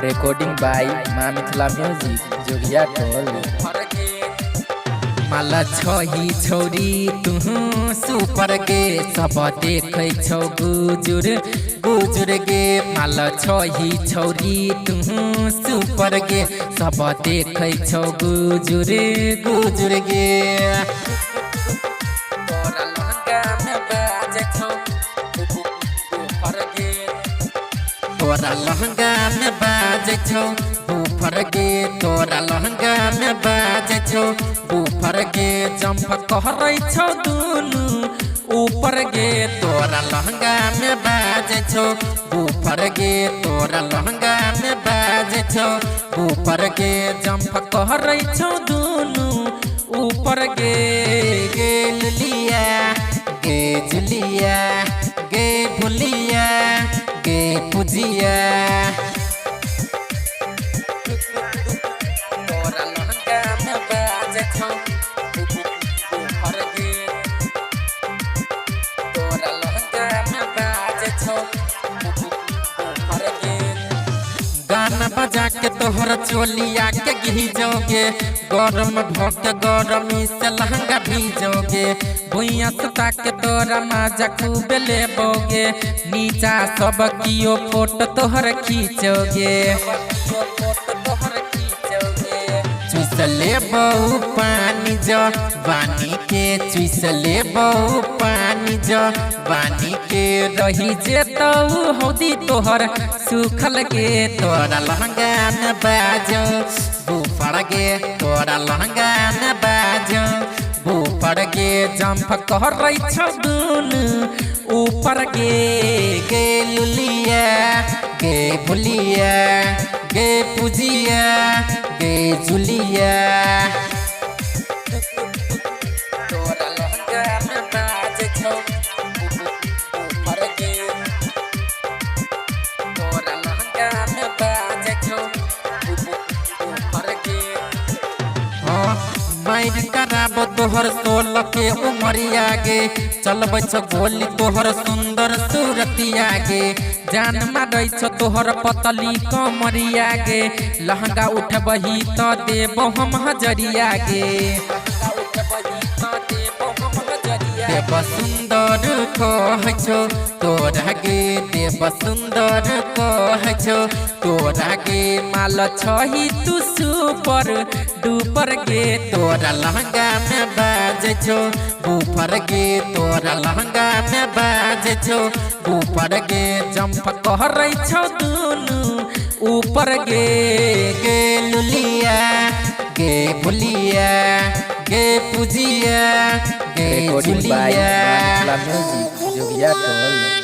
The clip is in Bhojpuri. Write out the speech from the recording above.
recording by माँ मिथिला म्यूजिक जोगिया टोल। माला छही छौरी तुहू सुपर गे सब देखे छौ गुजुर गुजुर गे। माला छही छौरी तुहू सुपर गे सब देखे छौ गुजुर गुजुर गे। तोरा लहंगा में बाजे छौ बूफर गे, तोरा लहंगा में बाजे छौ बूफर गे। जंप कहरै छौ दुनू ऊपर गे, तोरा लहंगा में बाजे छौ बूफर गे, तोरा लहंगा में बाजे छौ बूफर गे। जंप कहरै छौ दुनू ऊपर गे। गे लुलिया गे जुलिया गे भुलिया गे पुजिया। तोरा लहंगा में बाजे छौ बूफर गे, तोरा लहंगा में बाजे छौ बूफर गे। गाना बजा के तोहर चोलिया के घिजोगे, गरम भोग गरमी से लहंगा भीजोगे। भुइया सुता के तोरा माजा खूब लेबोगे, नीचा सब कियो फोटो तोहर खींचोगे। चुस लेबो पानी जो बानी के, चुस लेबो पानी जो बानी के। रही जेतौ हौदी तोहर सुखल गे, तोरा लहंगा में बाजो बूफर गे, तोरा लहंगा में बाजो बूफर गे। जंप कहरै छौ दुनू ऊपर गे। गे लुलिया गे भुलिया गे पुजिया गे जुलिया। तोरा लहंगा में बाजे छौ बूफर गे, तोरा लहंगा में बाजे छौ बूफर गे। माइर कराबो तोहर 16 के उमरिया गे, चलबै छ गोली तोहर सुंदर सूरतिया गे। जान मारै छ तोहर पतली कमरिया गे, लहंगा उठबही त देबो हम हजरिया गे। देव सुंदर कहै छौ तोरा गे, देव सुंदर कहै छौ तोरा गे। माल छही तू सुपर डुपर गे, तोरा लहंगा में बाजे छौ बूफर गे, तोरा लहंगा में बाजे छौ बूफर गे। जंप कहरै छौ दुनू ऊपर गे। गे लुलिया गे भुलिया गे पुजिया गे जुलिया। म्यूजिक जोगिया टोल।